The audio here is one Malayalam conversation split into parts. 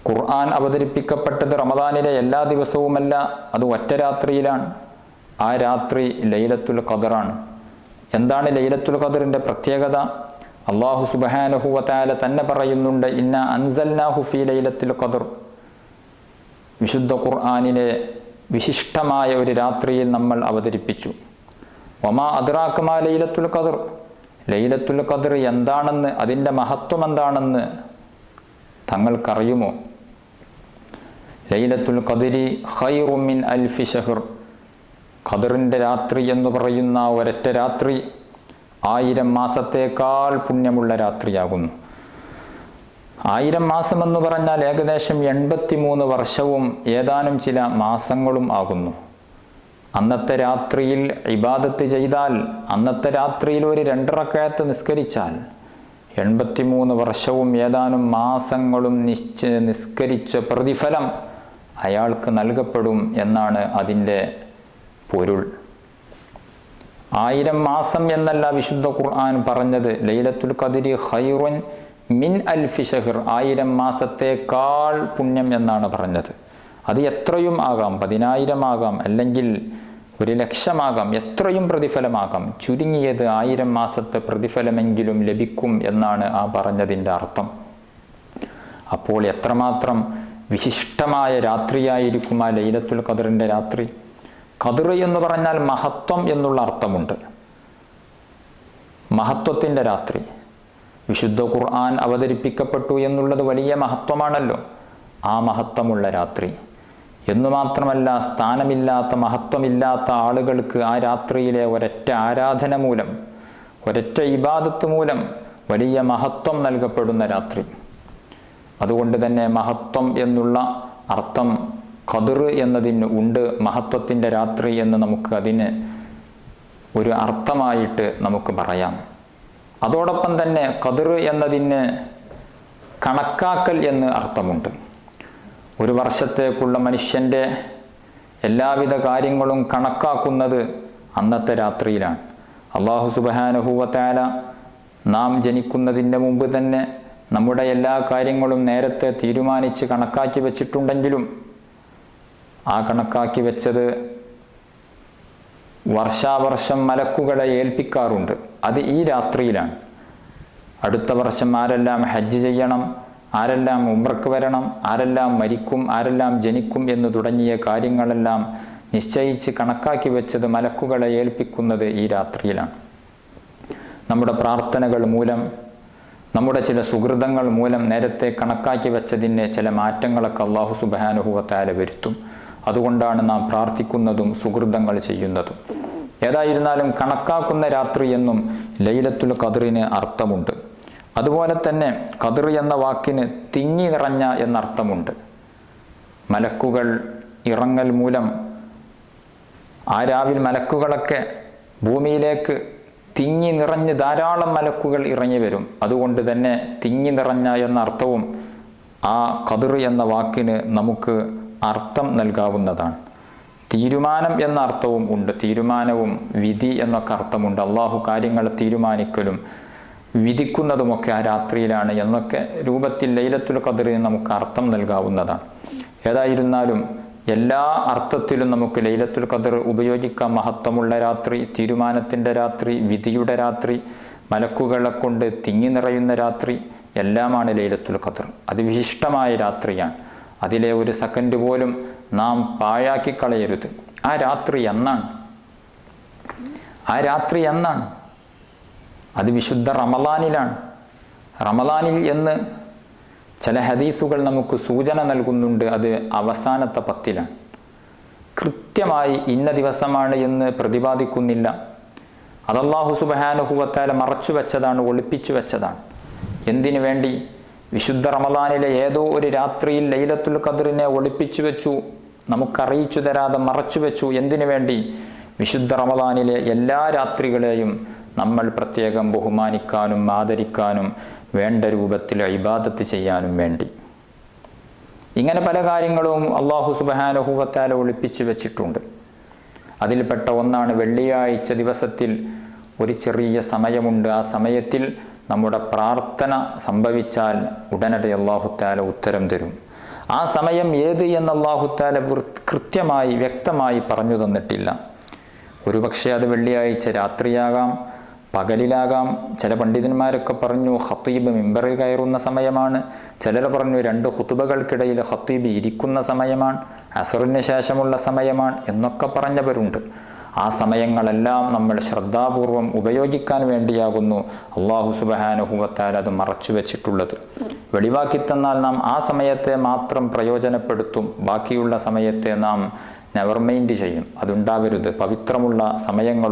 ഖുർആൻ അവതരിപ്പിക്കപ്പെട്ടത് റമദാനിലെ എല്ലാ ദിവസവുമല്ല, അത് ഒറ്റ രാത്രിയിലാണ്. ആ രാത്രി ലൈലത്തുൽ ഖദറാണ്. എന്താണ് ലൈലത്തുൽ ഖദറിൻ്റെ പ്രത്യേകത? അല്ലാഹു സുബ്ഹാനഹു വ തആല തന്നെ പറയുന്നുണ്ട്, ഇന്നാ അൻസൽനാഹു ഫീ ലൈലത്തുൽ ഖദർ. വിശുദ്ധ ഖുർആനിലെ വിശിഷ്ടമായ ഒരു രാത്രിയിൽ നമ്മൾ അവതരിപ്പിച്ചു. വമാ അദ്റാക മാ ലൈലത്തുൽ ഖദർ. ലൈലത്തുൽ ഖദർ എന്താണെന്ന്, അതിൻ്റെ മഹത്വം എന്താണെന്ന് തങ്ങൾക്കറിയുമോ? ലൈലത്തുൽ ഖദരി ഖൈറും മിൻ അൽഫി ശഹർ. ഖദറിൻ്റെ രാത്രി എന്ന് പറയുന്ന ഒരൊറ്റ രാത്രി 1000 മാസത്തേക്കാൾ പുണ്യമുള്ള രാത്രിയാകുന്നു. 1000 മാസമെന്ന് പറഞ്ഞാൽ ഏകദേശം 83 വർഷവും ഏതാനും ചില മാസങ്ങളും ആകുന്നു. അന്നത്തെ രാത്രിയിൽ ഇബാദത്ത് ചെയ്താൽ, അന്നത്തെ രാത്രിയിൽ ഒരു 2 റക്അത്ത് നിസ്കരിച്ചാൽ 83 വർഷവും ഏതാനും മാസങ്ങളും നിസ്കരിച്ച പ്രതിഫലം അയാൾക്ക് നൽകപ്പെടും എന്നാണ് അതിൻ്റെ പൊരുൾ. 1000 മാസം എന്നല്ല വിശുദ്ധ ഖുർആൻ പറഞ്ഞത്. ലൈലത്തുൽ ഖദരി ഖൈറുൻ മിൻ അൽഫി ശഹർ. 1000 മാസത്തേക്കാൾ പുണ്യം എന്നാണ് പറഞ്ഞത്. അത് എത്രയും ആകാം, 10,000 ആകാം, അല്ലെങ്കിൽ 1,00,000 ആകാം, എത്രയും പ്രതിഫലമാകാം. ചുരുങ്ങിയത് 1000 മാസത്തെ പ്രതിഫലമെങ്കിലും ലഭിക്കും എന്നാണ് ആ പറഞ്ഞതിൻ്റെ അർത്ഥം. അപ്പോൾ എത്രമാത്രം വിശിഷ്ടമായ രാത്രിയായിരിക്കും ആ ലൈലത്തുൽ ഖദറിൻ്റെ രാത്രി. ഖദർ എന്ന് പറഞ്ഞാൽ മഹത്വം എന്നുള്ള അർത്ഥമുണ്ട്. മഹത്വത്തിൻ്റെ രാത്രി. വിശുദ്ധ ഖുർആൻ അവതരിപ്പിക്കപ്പെട്ടു എന്നുള്ളത് വലിയ മഹത്വമാണല്ലോ. ആ മഹത്വമുള്ള രാത്രി എന്നു മാത്രമല്ല, സ്ഥാനമില്ലാത്ത, മഹത്വമില്ലാത്ത ആളുകൾക്ക് ആ രാത്രിയിലെ ഒരൊറ്റ ആരാധന മൂലം, ഒരൊറ്റ ഇബാദത്ത് മൂലം വലിയ മഹത്വം നൽകപ്പെടുന്ന രാത്രി. അതുകൊണ്ട് തന്നെ മഹത്വം എന്നുള്ള അർത്ഥം ഖദർ എന്നതിന് ഉണ്ട്. മഹത്വത്തിൻ്റെ രാത്രി എന്ന് നമുക്ക് അതിന് ഒരു അർത്ഥമായിട്ട് നമുക്ക് പറയാം. അതോടൊപ്പം തന്നെ ഖദർ എന്നതിന് കണക്കാക്കൽ എന്ന് അർത്ഥമുണ്ട്. ഒരു വർഷത്തേക്കുള്ള മനുഷ്യൻ്റെ എല്ലാവിധ കാര്യങ്ങളും കണക്കാക്കുന്നത് അന്നത്തെ രാത്രിയിലാണ്. അല്ലാഹു സുബ്ഹാനഹു വ തആല നാം ജനിക്കുന്നതിൻ്റെ മുമ്പ് തന്നെ നമ്മുടെ എല്ലാ കാര്യങ്ങളും നേരത്തെ തീരുമാനിച്ച് കണക്കാക്കി വെച്ചിട്ടുണ്ടെങ്കിലും ആ കണക്കാക്കി വെച്ചത് വർഷാവർഷം മലക്കുകളെ ഏൽപ്പിക്കാറുണ്ട്. അത് ഈ രാത്രിയിലാണ്. അടുത്ത വർഷം ആരെല്ലാം ഹജ്ജ് ചെയ്യണം, ആരെല്ലാം ഉംറക്ക് വരണം, ആരെല്ലാം മരിക്കും, ആരെല്ലാം ജനിക്കും എന്ന് തുടങ്ങിയ കാര്യങ്ങളെല്ലാം നിശ്ചയിച്ച് കണക്കാക്കി വെച്ചത് മലക്കുകളെ ഏൽപ്പിക്കുന്നത് ഈ രാത്രിയിലാണ്. നമ്മുടെ പ്രാർത്ഥനകൾ മൂലം, നമ്മുടെ ചില സുഹൃതങ്ങൾ മൂലം നേരത്തെ കണക്കാക്കി വെച്ചതിന് ചില മാറ്റങ്ങളൊക്കെ അല്ലാഹു സുബ്ഹാനഹു വ തആല വരുത്തും. അതുകൊണ്ടാണ് നാം പ്രാർത്ഥിക്കുന്നതും സുഹൃതങ്ങൾ ചെയ്യുന്നതും. ഏതായിരുന്നാലും കണക്കാക്കുന്ന രാത്രി എന്നും ലൈലത്തുൽ ഖദറിന് അർത്ഥമുണ്ട്. അതുപോലെ തന്നെ ഖദർ എന്ന വാക്കിന് തിങ്ങി നിറഞ്ഞ എന്നർത്ഥമുണ്ട്. മലക്കുകൾ ഇറങ്ങൽ മൂലം ആ രാവിൽ മലക്കുകളൊക്കെ ഭൂമിയിലേക്ക് തിങ്ങി നിറഞ്ഞ് ധാരാളം മലക്കുകൾ ഇറങ്ങി വരും. അതുകൊണ്ട് തന്നെ തിങ്ങി നിറഞ്ഞ എന്ന അർത്ഥവും ആ ഖദർ എന്ന വാക്കിന് നമുക്ക് അർത്ഥം നൽകാവുന്നതാണ്. തീരുമാനം എന്ന അർത്ഥവും ഉണ്ട്. തീരുമാനവും വിധി എന്നൊക്കെ അർത്ഥമുണ്ട്. അള്ളാഹു കാര്യങ്ങൾ തീരുമാനിക്കലും വിധിക്കുന്നതുമൊക്കെ ആ രാത്രിയിലാണ് എന്നൊക്കെ രൂപത്തിൽ ലൈലത്തുൽ ഖദറിന് നമുക്ക് അർത്ഥം നൽകാവുന്നതാണ്. ഏതായിരുന്നാലും എല്ലാ അർത്ഥത്തിലും നമുക്ക് ലൈലത്തുൽ ഖദർ ഉപയോഗിക്കാം. മഹത്വമുള്ള രാത്രി, തീരുമാനത്തിൻ്റെ രാത്രി, വിധിയുടെ രാത്രി, മലക്കുകളെ കൊണ്ട് തിങ്ങി നിറയുന്ന രാത്രി, എല്ലാമാണ് ലൈലത്തുൽ ഖദർ. അത് വിശിഷ്ടമായ രാത്രിയാണ്. അതിലെ ഒരു സെക്കൻഡ് പോലും നാം പാഴാക്കി കളയരുത്. ആ രാത്രി എന്നാണ്? ആ രാത്രി എന്നാണ്? അത് വിശുദ്ധ റമദാനിലാണ്. റമദാനിൽ എന്ന് ചില ഹദീസുകൾ നമുക്ക് സൂചന നൽകുന്നുണ്ട്. അത് അവസാനത്തെ 10-ലാണ്. കൃത്യമായി ഇന്ന ദിവസമാണ് എന്ന് പ്രതിപാദിക്കുന്നില്ല. അത് അല്ലാഹു സുബ്ഹാനഹു വ തആല മറച്ചു വെച്ചതാണ്, ഒളിപ്പിച്ചു വെച്ചതാണ്. എന്തിനു വേണ്ടി? വിശുദ്ധ റമദാനിലെ ഏതോ ഒരു രാത്രിയിൽ ലൈലത്തുൽ ഖദറിനെ ഒളിപ്പിച്ചു വെച്ചു, നമുക്കറിയിച്ചു തരാതെ മറച്ചു വെച്ചു. എന്തിനു വേണ്ടി? വിശുദ്ധ റമദാനിലെ എല്ലാ രാത്രികളെയും നമ്മൾ പ്രത്യേകം ബഹുമാനിക്കാനും ആദരിക്കാനും വേണ്ട രൂപത്തിൽ ഇബാദത്ത് ചെയ്യാനും വേണ്ടി. ഇങ്ങനെ പല കാര്യങ്ങളും അല്ലാഹു സുബ്ഹാനഹു വ തആല ഒളിപ്പിച്ചു വെച്ചിട്ടുണ്ട്. അതിൽപ്പെട്ട ഒന്നാണ് വെള്ളിയാഴ്ച ദിവസത്തിൽ ഒരു ചെറിയ സമയമുണ്ട്. ആ സമയത്തിൽ നമ്മുടെ പ്രാർത്ഥന സംഭവിച്ചാൽ ഉടനടി അല്ലാഹു തആല ഉത്തരം തരും. ആ സമയം ഏത് എന്ന് അല്ലാഹു തആല കൃത്യമായി വ്യക്തമായി പറഞ്ഞു തന്നിട്ടില്ല. ഒരുപക്ഷെ അത് വെള്ളിയാഴ്ച രാത്രിയാകാം, പകലിലാകാം. ചില പണ്ഡിതന്മാരൊക്കെ പറഞ്ഞു ഖത്തീബ് മിമ്പറിൽ കയറുന്ന സമയമാണ്. ചിലർ പറഞ്ഞു 2 ഖുതുബകൾക്കിടയിൽ ഖത്തീബ് ഇരിക്കുന്ന സമയമാണ്, അസറിന് ശേഷമുള്ള സമയമാണ് എന്നൊക്കെ പറഞ്ഞവരുണ്ട്. ആ സമയങ്ങളെല്ലാം നമ്മൾ ശ്രദ്ധാപൂർവം ഉപയോഗിക്കാൻ വേണ്ടിയാകുന്നു അല്ലാഹു സുബ്ഹാനഹു വ തആല അത് മറച്ചു വെച്ചിട്ടുള്ളത്. വെളിവാക്കി തന്നാൽ നാം ആ സമയത്തെ മാത്രം പ്രയോജനപ്പെടുത്തും, ബാക്കിയുള്ള സമയത്തെ നാം നെവർ മൈൻഡ് ചെയ്യും. അതുണ്ടാവരുത്. പവിത്രമുള്ള സമയങ്ങൾ,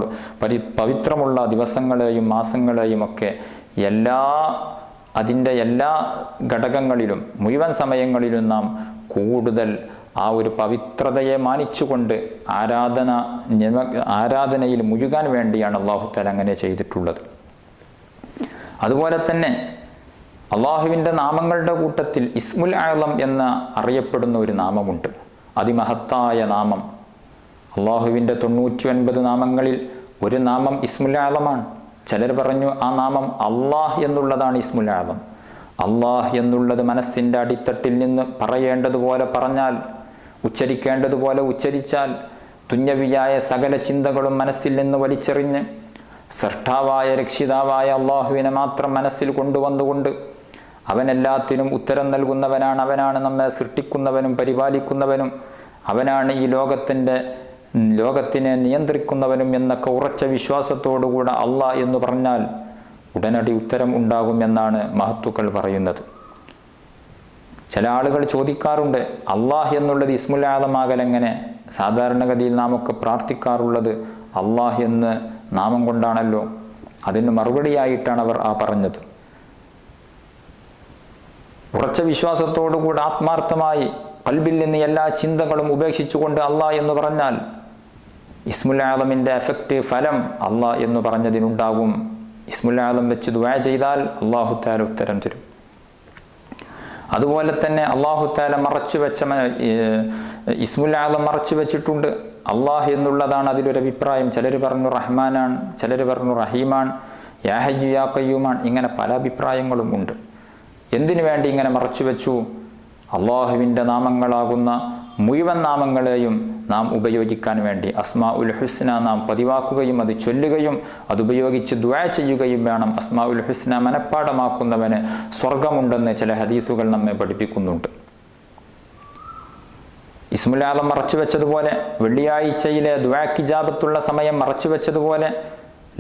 പവിത്രമുള്ള ദിവസങ്ങളെയും മാസങ്ങളെയും ഒക്കെ അതിൻ്റെ എല്ലാ ഘടകങ്ങളിലും മുഴുവൻ സമയങ്ങളിലും നാം കൂടുതൽ ആ ഒരു പവിത്രതയെ മാനിച്ചുകൊണ്ട് ആരാധനയിൽ മുഴുകാൻ വേണ്ടിയാണ് അല്ലാഹു തആല അങ്ങനെ ചെയ്തിട്ടുള്ളത്. അതുപോലെ തന്നെ അള്ളാഹുവിൻ്റെ നാമങ്ങളുടെ കൂട്ടത്തിൽ ഇസ്മുൽ അഅ്ലം എന്ന അറിയപ്പെടുന്ന ഒരു നാമമുണ്ട്. അതിമഹത്തായ നാമം. അള്ളാഹുവിൻ്റെ 99 നാമങ്ങളിൽ ഒരു നാമം ഇസ്മുൽ അഅ്ലമാണ്. ചിലർ പറഞ്ഞു ആ നാമം അള്ളാഹ് എന്നുള്ളതാണ് ഇസ്മുൽ അഅ്ലം. അള്ളാഹ് എന്നുള്ളത് മനസ്സിൻ്റെ അടിത്തട്ടിൽ നിന്ന് പറയേണ്ടതുപോലെ പറഞ്ഞാൽ, ഉച്ചരിക്കേണ്ടതുപോലെ ഉച്ചരിച്ചാൽ, ദുന്യവിയായ സകല ചിന്തകളും മനസ്സിൽ നിന്ന് വലിച്ചെറിഞ്ഞ് സൃഷ്ടാവായ രക്ഷിതാവായ അള്ളാഹുവിനെ മാത്രം മനസ്സിൽ കൊണ്ടുവന്നുകൊണ്ട് അവനെല്ലാത്തിനും ഉത്തരം നൽകുന്നവനാണ്, അവനാണ് നമ്മെ സൃഷ്ടിക്കുന്നവനും പരിപാലിക്കുന്നവനും, അവനാണ് ഈ ലോകത്തിനെ നിയന്ത്രിക്കുന്നവനും എന്നൊക്കെ ഉറച്ച വിശ്വാസത്തോടുകൂടെ അള്ളാഹ് എന്ന് പറഞ്ഞാൽ ഉടനടി ഉത്തരം ഉണ്ടാകും എന്നാണ് മഹത്തുക്കൾ പറയുന്നത്. ചില ആളുകൾ ചോദിക്കാറുണ്ട്, അള്ളാഹ് എന്നുള്ളത് ഇസ്മുൽ അഅ്ലമാകൽ എങ്ങനെ? സാധാരണഗതിയിൽ നാം ഒക്കെ പ്രാർത്ഥിക്കാറുള്ളത് അള്ളാഹ് എന്ന് നാമം കൊണ്ടാണല്ലോ. അതിന് മറുപടിയായിട്ടാണ് അവർ പറഞ്ഞത്. ഉറച്ച വിശ്വാസത്തോടുകൂടി ആത്മാർത്ഥമായി ഖൽബിൽ നിന്ന് എല്ലാ ചിന്തകളും ഉപേക്ഷിച്ചുകൊണ്ട് അള്ളാഹ് എന്ന് പറഞ്ഞാൽ ഇസ്മുൽ അഅ്ലമിൻ്റെ എഫക്റ്റ്, ഫലം അള്ളാഹ് എന്ന് പറഞ്ഞതിനുണ്ടാകും. ഇസ്മുൽ അഅ്ലം വെച്ച് ദുആ ചെയ്താൽ അല്ലാഹു തആല ഉത്തരം തരും. അതുപോലെ തന്നെ അല്ലാഹു തആല മറച്ചു വെച്ച ഇസ്മുൽ അഅ്ലം മറച്ചു വെച്ചിട്ടുണ്ട്. അള്ളാഹ് എന്നുള്ളതാണ് അതിലൊരു അഭിപ്രായം. ചിലർ പറഞ്ഞു റഹ്മാനാണ്, ചിലർ പറഞ്ഞു റഹീമാണ്, യാ ഹയ്യു യാ ഖയ്യൂമാണ്. ഇങ്ങനെ പല അഭിപ്രായങ്ങളും ഉണ്ട്. എന്തിനു വേണ്ടി ഇങ്ങനെ മറച്ചു വെച്ചു? അള്ളാഹുവിൻ്റെ നാമങ്ങളാകുന്ന മുഴുവൻ നാമങ്ങളെയും നാം ഉപയോഗിക്കാൻ വേണ്ടി. അസ്മാഉൽ ഹുസ്ന നാം പതിവാക്കുകയും അത് ചൊല്ലുകയും അതുപയോഗിച്ച് ദുആ ചെയ്യുകയും വേണം. അസ്മാഉൽ ഹുസ്ന മനഃപ്പാടമാക്കുന്നവന് സ്വർഗമുണ്ടെന്ന് ചില ഹദീസുകൾ നമ്മെ പഠിപ്പിക്കുന്നുണ്ട്. ഇസ്മുൽ അഅ്ലം മറച്ചു വെച്ചതുപോലെ, വെള്ളിയാഴ്ചയിലെ ദുആക്ക് ഇജാബത്തുള്ള സമയം മറച്ചു വെച്ചതുപോലെ,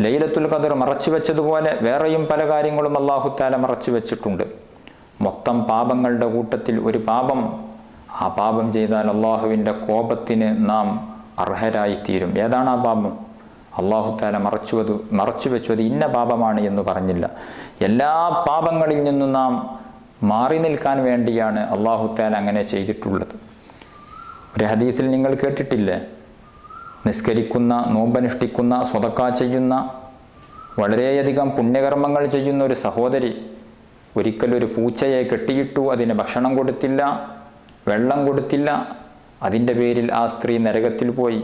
ലൈലത്തുൽ ഖദർ മറച്ചു വെച്ചതുപോലെ വേറെയും പല കാര്യങ്ങളും അല്ലാഹു തആല മറച്ചു വെച്ചിട്ടുണ്ട്. മൊത്തം പാപങ്ങളുടെ കൂട്ടത്തിൽ ഒരു പാപം, ആ പാപം ചെയ്താൽ അള്ളാഹുവിൻ്റെ കോപത്തിന് നാം അർഹരായിത്തീരും. ഏതാണ് ആ പാപം? അല്ലാഹു തആല മറച്ചു വെച്ചു. അത് ഇന്ന പാപമാണ് എന്ന് പറഞ്ഞില്ല. എല്ലാ പാപങ്ങളിൽ നിന്നും നാം മാറി നിൽക്കാൻ വേണ്ടിയാണ് അല്ലാഹു തആല അങ്ങനെ ചെയ്തിട്ടുള്ളത്. ഒരു ഹദീസിൽ നിങ്ങൾ കേട്ടിട്ടില്ലേ, നിസ്കരിക്കുന്ന, നോമ്പനുഷ്ഠിക്കുന്ന, സ്വതക്ക ചെയ്യുന്ന, വളരെയധികം പുണ്യകർമ്മങ്ങൾ ചെയ്യുന്ന ഒരു സഹോദരി ഒരിക്കലൊരു പൂച്ചയെ കെട്ടിയിട്ടു, അതിന് ഭക്ഷണം കൊടുത്തില്ല, വെള്ളം കൊടുത്തില്ല. അതിൻ്റെ പേരിൽ ആ സ്ത്രീ നരകത്തിൽ പോയി.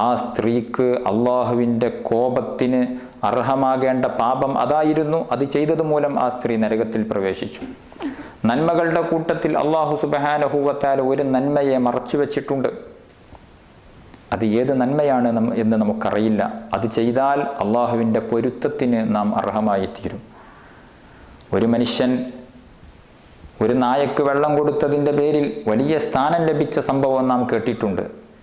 ആ സ്ത്രീക്ക് അള്ളാഹുവിൻ്റെ കോപത്തിന് അർഹമാകേണ്ട പാപം അതായിരുന്നു. അത് ചെയ്തത് മൂലം ആ സ്ത്രീ നരകത്തിൽ പ്രവേശിച്ചു. നന്മകളുടെ കൂട്ടത്തിൽ അല്ലാഹു സുബ്ഹാനഹു വ തആല ഒരു നന്മയെ മറച്ചു വെച്ചിട്ടുണ്ട്. അത് ഏത് നന്മയാണ് എന്ന് നമുക്കറിയില്ല. അത് ചെയ്താൽ അള്ളാഹുവിൻ്റെ പൊരുത്തത്തിന് നാം അർഹമായി തീരും. ഒരു മനുഷ്യൻ ഒരു നായക്ക് വെള്ളം കൊടുത്തതിൻ്റെ പേരിൽ വലിയ സ്ഥാനം ലഭിച്ച സംഭവം നാം കേട്ടിട്ടുണ്ട്.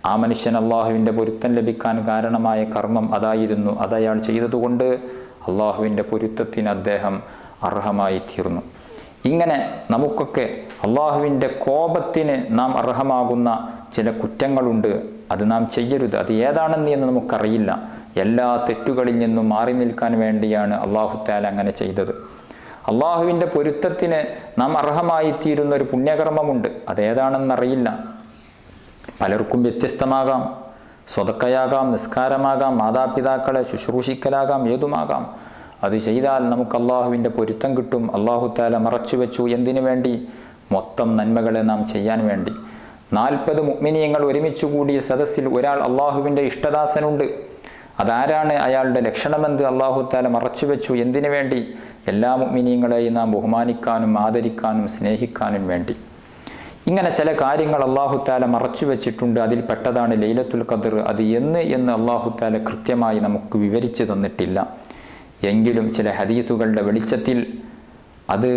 ആ മനുഷ്യൻ അള്ളാഹുവിൻ്റെ പൊരുത്തം ലഭിക്കാൻ കാരണമായ കർമ്മം അതായിരുന്നു. അതയാൾ ചെയ്തതുകൊണ്ട് അള്ളാഹുവിൻ്റെ പൊരുത്തത്തിന് അദ്ദേഹം അർഹമായി തീർന്നു. ഇങ്ങനെ നമുക്കൊക്കെ അള്ളാഹുവിൻ്റെ കോപത്തിന് നാം അർഹമാകുന്ന ചില കുറ്റങ്ങളുണ്ട്. അത് നാം ചെയ്യരുത്. അത് ഏതാണെന്ന് നമുക്കറിയില്ല. എല്ലാ തെറ്റുകളിൽ നിന്നും മാറി നിൽക്കാൻ വേണ്ടിയാണ് അല്ലാഹു തആല അങ്ങനെ ചെയ്തത്. അള്ളാഹുവിൻ്റെ പൊരുത്തത്തിന് നാം അർഹമായിത്തീരുന്ന ഒരു പുണ്യകർമ്മമുണ്ട്. അതേതാണെന്നറിയില്ല. പലർക്കും വ്യത്യസ്തമാകാം. സ്വതക്കയാകാം, നിസ്കാരമാകാം, മാതാപിതാക്കളെ ശുശ്രൂഷിക്കലാകാം, ഏതുമാകാം. അത് ചെയ്താൽ നമുക്ക് അള്ളാഹുവിൻ്റെ പൊരുത്തം കിട്ടും. അല്ലാഹു തആല മറച്ചു വെച്ചു. എന്തിനു വേണ്ടി? മൊത്തം നന്മകളെ നാം ചെയ്യാൻ വേണ്ടി. 40 മുഅ്മിനീങ്ങൾ ഒരുമിച്ച് കൂടിയ സദസ്സിൽ ഒരാൾ അള്ളാഹുവിൻ്റെ ഇഷ്ടദാസനുണ്ട്. അതാരാണ്? അയാളുടെ ലക്ഷണമെന്ത്? അല്ലാഹു തആല മറച്ചു വെച്ചു. എന്തിനു വേണ്ടി? എല്ലാ മുഅ്മിനീങ്ങളെയും നാം ബഹുമാനിക്കാനും ആദരിക്കാനും സ്നേഹിക്കാനും വേണ്ടി. ഇങ്ങനെ ചില കാര്യങ്ങൾ അല്ലാഹു തആല മറച്ചു വെച്ചിട്ടുണ്ട്. അതിൽ പെട്ടതാണ് ലൈലത്തുൽ ഖദ്ർ. അത് എന്ന് അല്ലാഹു തആല കൃത്യമായി നമുക്ക് വിവരിച്ചു തന്നിട്ടില്ല. എങ്കിലും ചില ഹദീസുകളുടെ വെളിച്ചത്തിൽ അത്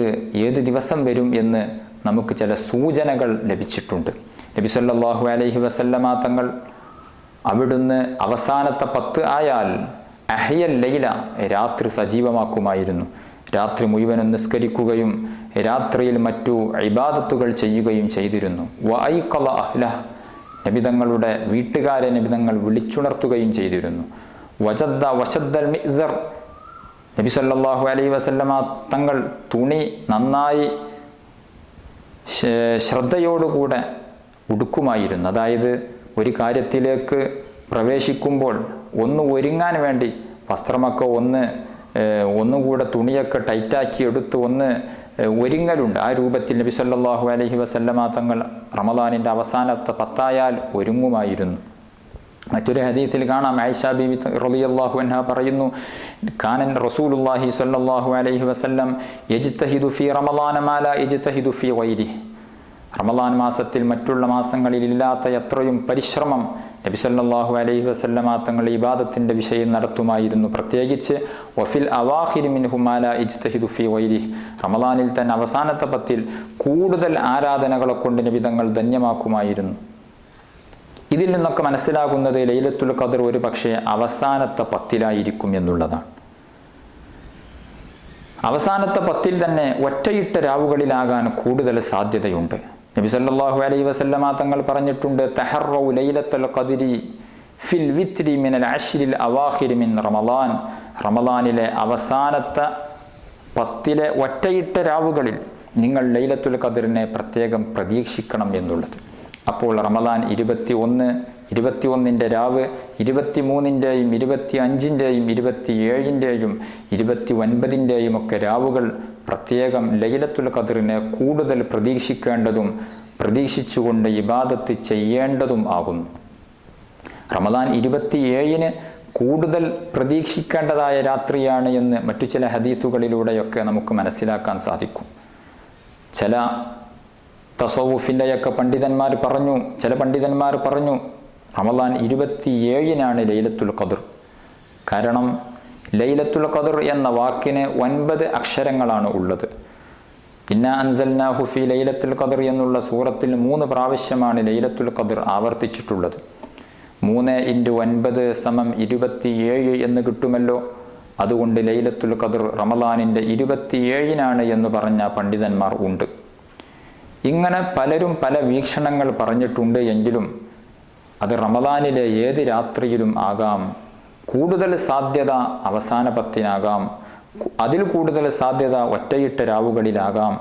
ഏത് ദിവസം വരും എന്ന് നമുക്ക് ചില സൂചനകൾ ലഭിച്ചിട്ടുണ്ട്. നബി സല്ലല്ലാഹു അലൈഹി വസല്ലമ തങ്ങൾ അവിടുന്ന് അവസാനത്തെ 10 ആയാൽ അഹ്യൽ ലൈല, രാത്രി സജീവമാക്കുമായിരുന്നു. രാത്രി മുഴുവനും നിസ്കരിക്കുകയും രാത്രിയിൽ മറ്റു ഇബാദത്തുകൾ ചെയ്യുകയും ചെയ്തിരുന്നു. വഅയ്ഖള അഹ്ലഹ്, നബിതങ്ങളുടെ വീട്ടുകാരെ നബിതങ്ങൾ വിളിച്ചുണർത്തുകയും ചെയ്തിരുന്നു. വശദ്ദൽ മിഅ്സർ, നബി സല്ലല്ലാഹു അലൈഹി വസല്ലമ തങ്ങൾ തുണി നന്നായി ശ്രദ്ധയോടുകൂടെ ഉടുക്കുമായിരുന്നു. അതായത് ഒരു കാര്യത്തിലേക്ക് പ്രവേശിക്കുമ്പോൾ ഒന്ന് ഒരുങ്ങാൻ വേണ്ടി വസ്ത്രമൊക്കെ ഒന്നുകൂടെ തുണിയൊക്കെ ടൈറ്റാക്കി എടുത്ത് ഒന്ന് ഒരുങ്ങലുണ്ട്. ആ രൂപത്തിൽ നബി സല്ലല്ലാഹു അലൈഹി വസല്ലമ തങ്ങൾ റമദാനിൻ്റെ അവസാനത്തെ 10 ആയാൽ ഒരുങ്ങുമായിരുന്നു. മറ്റൊരു ഹദീസിൽ കാണാം, ആയിഷ ബീവി റളിയല്ലാഹു അൻഹ പറയുന്നു, കാനൻ റസൂലുള്ളാഹി സ്വല്ലല്ലാഹു അലൈഹി വസല്ലം യജ്തഹിദു ഫീ റമളാന മാ ലാ യജ്തഹിദു ഫീ ഗൈരിഹി. റമളാൻ മാസത്തിൽ മറ്റുള്ള മാസങ്ങളിൽ ഇല്ലാത്ത എത്രയും പരിശ്രമം നബി സല്ലല്ലാഹു അലൈഹി വസല്ലമ തങ്ങൾ ഇബാദത്തിന്റെ വിഷയം നടത്തുമായിരുന്നു. പ്രത്യേകിച്ച് വഫിൽ അവാഖിരി മിൻഹു മാ ലാ യജ്തഹിദു ഫീ ഗൈരിഹി, റമളാനിൽ തന്നെ അവസാനത്തെ 10 കൂടുതൽ ആരാധനകളെ കൊണ്ട് നബി തങ്ങൾ ധന്യമാക്കുമായിരുന്നു. ഇതിൽ നിന്നൊക്കെ മനസ്സിലാകുന്നത് ലൈലത്തുൽ ഖദ്ർ ഒരു പക്ഷേ അവസാനത്തെ 10 എന്നുള്ളതാണ്. അവസാനത്തെ 10 തന്നെ ഒറ്റയിട്ട രാവുകളിലാകാൻ കൂടുതൽ സാധ്യതയുണ്ട്. നബി സല്ലല്ലാഹു അലൈഹി വസല്ലമ തങ്ങൾ പറഞ്ഞിട്ടുണ്ട്, തഹറൗ ലൈലത്തുൽ ഖദ്രി ഫിൽ വിത്രി മിനൽ അശ്രിൽ അവാഖിരി മിൻ റമളാൻ. റമളാനിലെ അവസാനത്തെ 10 ഒറ്റയിട്ട രാവുകളിൽ നിങ്ങൾ ലൈലത്തുൽ ഖദ്റിനെ പ്രത്യേകം പ്രതീക്ഷിക്കണം എന്നുള്ളത്. അപ്പോൾ റമളാൻ 21-ൻ്റെ രാവ് 23-ൻ്റെയും 25-ൻ്റെയും 27-ൻ്റെയും 29-ൻ്റെയും ഒക്കെ രാവുകൾ പ്രത്യേകം ലൈലത്തുൽ ഖദ്റിനെ കൂടുതൽ പ്രതീക്ഷിക്കേണ്ടതും പ്രതീക്ഷിച്ചുകൊണ്ട് ഇബാദത്ത് ചെയ്യേണ്ടതും ആകുന്നു. റമളാൻ 27-ന് കൂടുതൽ പ്രതീക്ഷിക്കേണ്ടതായ രാത്രിയാണ് എന്ന് മറ്റു ചില ഹദീസുകളിലൂടെയൊക്കെ നമുക്ക് മനസ്സിലാക്കാൻ സാധിക്കും. ചില തസവുഫിൻ്റെയൊക്കെ പണ്ഡിതന്മാർ പറഞ്ഞു, ചില പണ്ഡിതന്മാർ പറഞ്ഞു റമളാൻ 27-നാണ് ലൈലത്തുൽ ഖദ്ർ. കാരണം ലൈലത്തുൽ ഖദ്ർ എന്ന വാക്കിന് 9 അക്ഷരങ്ങളാണ് ഉള്ളത്. ഇന്നാ അൻസൽനാഹു ഫീ ലൈലത്തുൽ ഖദ്ർ എന്നുള്ള സൂറത്തിൽ 3 പ്രാവശ്യമാണ് ലൈലത്തുൽ ഖദ്ർ ആവർത്തിച്ചിട്ടുള്ളത്. 3 × 9 = 27 എന്ന് കിട്ടുമല്ലോ. അതുകൊണ്ട് ലൈലത്തുൽ ഖദ്ർ റമളാനിൻ്റെ 27-നാണ് എന്ന് പറഞ്ഞ പണ്ഡിതന്മാർ ഉണ്ട്. ഇങ്ങനെ പലരും പല വീക്ഷണങ്ങൾ പറഞ്ഞിട്ടുണ്ട്. എങ്കിലും അത് റമളാനിലെ ഏത് രാത്രിയിലും ആകാം. കൂടുതൽ സാധ്യത അവസാന 10-നാകാം. അതിൽ കൂടുതൽ സാധ്യത ഒറ്റയിട്ട രാവുകളിലാകാം.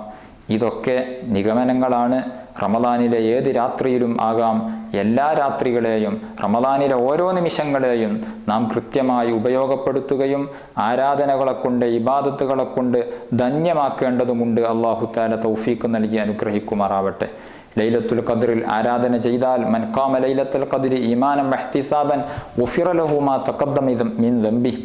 ഇതൊക്കെ നിഗമനങ്ങളാണ്. റമളാനിലെ ഏത് രാത്രിയിലും ആകാം. എല്ലാ രാത്രികളെയും റമളാനിലെ ഓരോ നിമിഷങ്ങളെയും നാം കൃത്യമായി ഉപയോഗപ്പെടുത്തുകയും ആരാധനകളെ കൊണ്ട് ഇബാദത്തുകളെ കൊണ്ട് ധന്യമാക്കേണ്ടതുമുണ്ട്. അല്ലാഹു തആല തൗഫീഖ് നൽകി അനുഗ്രഹിക്കുമാറാവട്ടെ. ലൈലത്തുൽ ഖദ്റിൽ ആരാധന ചെയ്താൽ മൻ ഖാമ ലൈലത്തുൽ ഖദ്രി ഈമാനൻ വഹ്തിസാബൻ ഗുഫിറ ലഹു മാ തഖദ്ദമ മിൻ ദംബിഹി.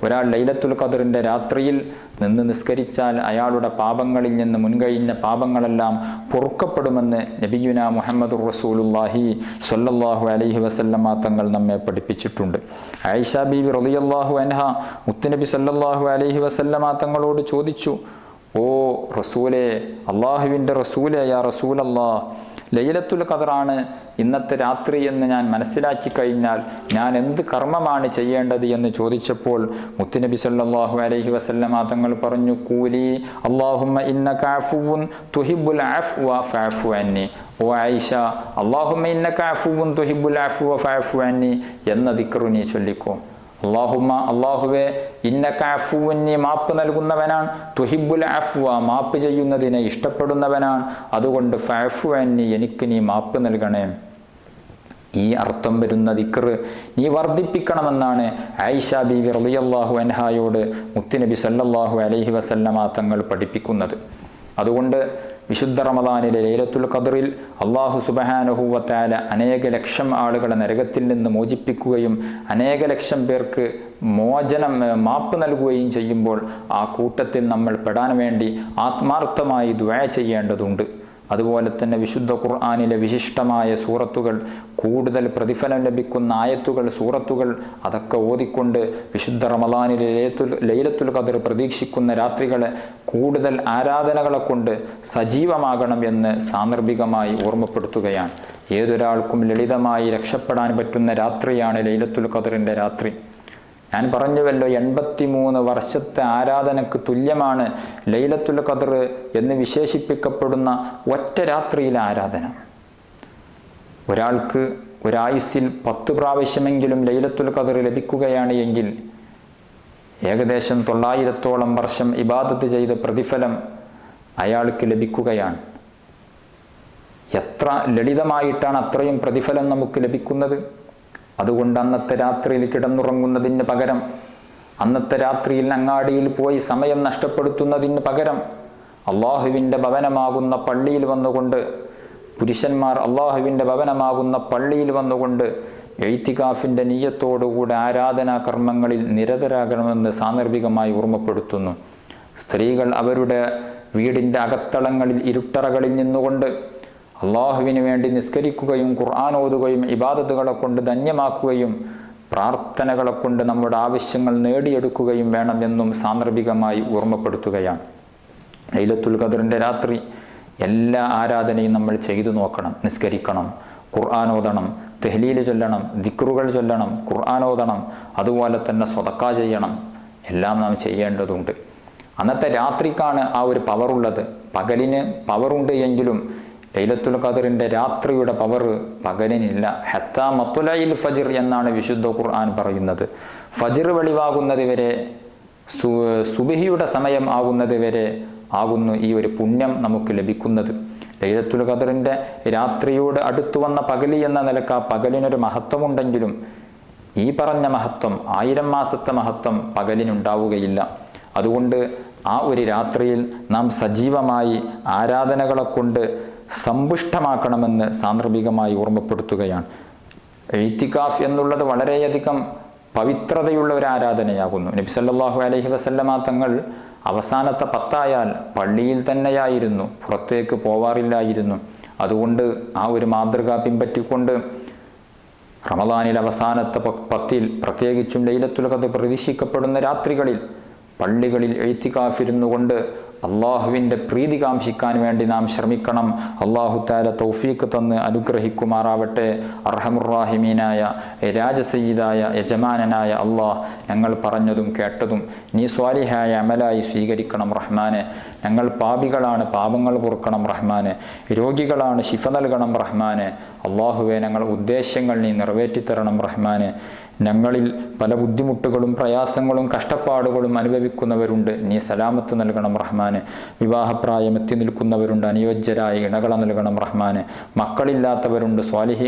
ഒരാൾ ലൈലത്തുൽ ഖദ്റിൻ്റെ രാത്രിയിൽ നിന്ന് നിസ്കരിച്ചാൽ അയാളുടെ പാപങ്ങളിൽ നിന്ന് മുൻകഴിഞ്ഞ പാപങ്ങളെല്ലാം പൊറുക്കപ്പെടുമെന്ന് നബിയുന മുഹമ്മദുർ റസൂലുള്ളാഹി സ്വല്ലല്ലാഹു അലൈഹി വസല്ലമ തങ്ങൾ നമ്മെ പഠിപ്പിച്ചിട്ടുണ്ട്. ആയിഷ ബീവി റളിയല്ലാഹു അൻഹ മുത്തുനബി സ്വല്ലല്ലാഹു അലൈഹി വസല്ലമ തങ്ങളോട് ചോദിച്ചു, ഓ റസൂലേ, അള്ളാഹുവിൻ്റെ റസൂലേ, യാ റസൂലല്ലാഹ്, ലൈലത്തുൽ ഖദ്റാണ് ഇന്നത്തെ രാത്രി എന്ന് ഞാൻ മനസ്സിലാക്കി കഴിഞ്ഞാൽ ഞാൻ എന്ത് കർമ്മമാണ് ചെയ്യേണ്ടത് എന്ന് ചോദിച്ചപ്പോൾ മുത്തുനബി സല്ലല്ലാഹു അലൈഹി വസല്ലമ തങ്ങൾ പറഞ്ഞു, കൂലി അല്ലാഹുമ്മ ഇന്നക അഫുവുൻ തുഹിബ്ബുൽ അഫ്വ ഫഅഫു അന്നി. ഓ ആയിഷ, അല്ലാഹുമ്മ ഇന്നക അഫുവുൻ തുഹിബ്ബുൽ അഫ്വ ഫഅഫു അന്നി എന്ന ദിക്റ് നീ ചൊല്ലിക്കോ. അല്ലാഹുമ്മ, അല്ലാഹുവേ, ഇന്നക അഫുവുൻ, നീ മാപ്പ് നൽകുന്നവനാണ്, തുഹിബ്ബുൽ അഫ്വ, മാപ്പ് ചെയ്യുന്നതിനെ ഇഷ്ടപ്പെടുന്നവനാണ്, അതുകൊണ്ട് ഫഅഫു അന്നി, എനിക്ക് നീ മാപ്പ് നൽകണേ. ഈ അർത്ഥം വരുന്ന ദിക്റ് നീ വർദ്ധിപ്പിക്കണമെന്നാണ് ആയിഷ ബീവി റളിയല്ലാഹു അൻഹായോട് മുത്തുനബി സല്ലല്ലാഹു അലൈഹി വസല്ലമ തങ്ങൾ പഠിപ്പിക്കുന്നത്. അതുകൊണ്ട് വിശുദ്ധ റമളാനിലെ ലൈലത്തുൽ ഖദ്റിൽ അല്ലാഹു സുബ്ഹാനഹു വ തആല അനേക ലക്ഷം ആളുകളെ നരകത്തിൽ നിന്ന് മോചിപ്പിക്കുകയും അനേക ലക്ഷം പേർക്ക് മാപ്പ് നൽകുകയും ചെയ്യുമ്പോൾ ആ കൂട്ടത്തിൽ നമ്മൾ പെടാൻ വേണ്ടി ആത്മാർത്ഥമായി ദുആ ചെയ്യേണ്ടതുണ്ട്. അതുപോലെ തന്നെ വിശുദ്ധ ഖുർആനിലെ വിശിഷ്ടമായ സൂറത്തുകൾ, കൂടുതൽ പ്രതിഫലം ലഭിക്കുന്ന ആയത്തുകൾ, സൂറത്തുകൾ, അതൊക്കെ ഓതിക്കൊണ്ട് വിശുദ്ധ റമളാനിലെ ലൈലത്തുൽ ഖദ്ർ പ്രതീക്ഷിക്കുന്ന രാത്രികളെ കൂടുതൽ ആരാധനകളെ കൊണ്ട് സജീവമാകണം എന്ന് സാന്ദർഭികമായി ഓർമ്മപ്പെടുത്തുകയാണ്. ഏതൊരാൾക്കും ലളിതമായി രക്ഷപ്പെടാൻ പറ്റുന്ന രാത്രിയാണ് ലൈലത്തുൽ ഖദ്റിൻ്റെ രാത്രി. ഞാൻ പറഞ്ഞുവല്ലോ, 83 വർഷത്തെ ആരാധനക്ക് തുല്യമാണ് ലൈലത്തുൽ ഖദ്ർ എന്ന് വിശേഷിപ്പിക്കപ്പെടുന്ന ഒറ്റ രാത്രിയിലെ ആരാധന. ഒരാൾക്ക് ഒരായുസ്സിൽ 10 പ്രാവശ്യമെങ്കിലും ലൈലത്തുൽ ഖദ്ർ ലഭിക്കുകയാണ് എങ്കിൽ ഏകദേശം 900ഓളം വർഷം ഇബാദത്ത് ചെയ്ത പ്രതിഫലം അയാൾക്ക് ലഭിക്കുകയാണ്. എത്ര ലളിതമായിട്ടാണ് അത്രയും പ്രതിഫലം നമുക്ക് ലഭിക്കുന്നത്. അതുകൊണ്ട് അന്നത്തെ രാത്രിയിൽ കിടന്നുറങ്ങുന്നതിന് പകരം, അന്നത്തെ രാത്രിയിൽ അങ്ങാടിയിൽ പോയി സമയം നഷ്ടപ്പെടുത്തുന്നതിന് പകരം അള്ളാഹുവിൻ്റെ ഭവനമാകുന്ന പള്ളിയിൽ വന്നുകൊണ്ട്, പുരുഷന്മാർ അള്ളാഹുവിൻ്റെ ഭവനമാകുന്ന പള്ളിയിൽ വന്നുകൊണ്ട് എഴുത്തികാഫിൻ്റെ നീയത്തോടുകൂടെ ആരാധനാ കർമ്മങ്ങളിൽ നിരതരാകണമെന്ന് സാന്ദർഭികമായി ഓർമ്മപ്പെടുത്തുന്നു. സ്ത്രീകൾ അവരുടെ വീടിൻ്റെ അകത്തളങ്ങളിൽ, ഇരുട്ടറകളിൽ നിന്നുകൊണ്ട് അള്ളാഹുവിന് വേണ്ടി നിസ്കരിക്കുകയും ഖുർആൻ ഓതുകയും ഇബാദത്തുകളെ കൊണ്ട് ധന്യമാക്കുകയും പ്രാർത്ഥനകളെ കൊണ്ട് നമ്മുടെ ആവശ്യങ്ങൾ നേടിയെടുക്കുകയും വേണമെന്നും സാന്ദർഭികമായി ഓർമ്മപ്പെടുത്തുകയാണ്. ലൈലത്തുൽ ഖദ്റിൻ്റെ രാത്രി എല്ലാ ആരാധനയും നമ്മൾ ചെയ്തു നോക്കണം. നിസ്കരിക്കണം, ഖുർആൻ ഓതണം, തെഹ്ലീൽ ചൊല്ലണം, ദിക്റുകൾ ചൊല്ലണം, ഖുർആൻ ഓതണം, അതുപോലെ തന്നെ സ്വതക്ക ചെയ്യണം. എല്ലാം നാം ചെയ്യേണ്ടതുണ്ട്. അന്നത്തെ രാത്രിക്കാണ് ആ ഒരു പവറുള്ളത്. പകലിന് പവറുണ്ട് എങ്കിലും ലൈലത്തുൽ ഖദ്റിൻ്റെ രാത്രിയുടെ പവർ പകലിനില്ല. ഹത്താ മത്ലഇൽ ഫജ്ർ എന്നാണ് വിശുദ്ധ ഖുർആൻ പറയുന്നത്. ഫജ്ർ വെളിവാകുന്നത് വരെ, സുബ്ഹിയുടെ സമയം ആകുന്നത് വരെ ആകുന്നു ഈ ഒരു പുണ്യം നമുക്ക് ലഭിക്കുന്നത്. ലൈലത്തുൽ ഖദ്റിൻ്റെ രാത്രിയോട് അടുത്തു വന്ന പകലി എന്ന നിലക്ക് ആ പകലിനൊരു മഹത്വമുണ്ടെങ്കിലും ഈ പറഞ്ഞ മഹത്വം, 1000 മാസത്തെ മഹത്വം പകലിനുണ്ടാവുകയില്ല. അതുകൊണ്ട് ആ ഒരു രാത്രിയിൽ നാം സജീവമായി ആരാധനകളെ കൊണ്ട് സമ്പുഷ്ടമാക്കണമെന്ന് സാന്ദർഭികമായി ഓർമ്മപ്പെടുത്തുകയാണ്. ഇഅ്തികാഫ് എന്നുള്ളത് വളരെയധികം പവിത്രതയുള്ള ഒരു ആരാധനയാകുന്നു. നബി സല്ലല്ലാഹു അലൈഹി വസല്ലമ തങ്ങൾ അവസാനത്തെ 10 പള്ളിയിൽ തന്നെയായിരുന്നു, പുറത്തേക്ക് പോവാറില്ലായിരുന്നു. അതുകൊണ്ട് ആ ഒരു മാതൃക പിൻപറ്റിക്കൊണ്ട് റമളാനിൽ അവസാനത്തെ 10 പ്രത്യേകിച്ചും ലൈലത്തുൽ ഖദ്ർ പ്രതീക്ഷിക്കപ്പെടുന്ന രാത്രികളിൽ പള്ളികളിൽ ഇഅ്തികാഫിരുന്നു കൊണ്ട് അള്ളാഹുവിൻ്റെ പ്രീതി കാംക്ഷിക്കാൻ വേണ്ടി നാം ശ്രമിക്കണം. അള്ളാഹു തആല തൗഫീഖ് തന്ന് അനുഗ്രഹിക്കുമാറാവട്ടെ. അർഹമുർറാഹിമീനായ രാജസയ്യിദായ യജമാനനായ അള്ളാഹ്, ഞങ്ങൾ പറഞ്ഞതും കേട്ടതും നീ സ്വാലിഹായ അമലായി സ്വീകരിക്കണം റഹ്മാനെ. ഞങ്ങൾ പാപികളാണ്, പാപങ്ങൾ പൊറുക്കണം റഹ്മാനെ. രോഗികളാണ്, ശിഫ നൽകണം റഹ്മാനെ. അള്ളാഹുവെ, ഞങ്ങളുടെ ഉദ്ദേശങ്ങൾ നീ നിറവേറ്റിത്തരണം റഹ്മാനെ. ഞങ്ങളിൽ പല ബുദ്ധിമുട്ടുകളും പ്രയാസങ്ങളും കഷ്ടപ്പാടുകളും അനുഭവിക്കുന്നവരുണ്ട്, നീ സലാമത്ത് നൽകണം റഹ്മാനെ. വിവാഹപ്രായം എത്തി നിൽക്കുന്നവരുണ്ട്, അനുയോജ്യരായ ഇണകളെ നൽകണം റഹ്മാനെ. മക്കളില്ലാത്തവരുണ്ട്, സ്വാലിഹീ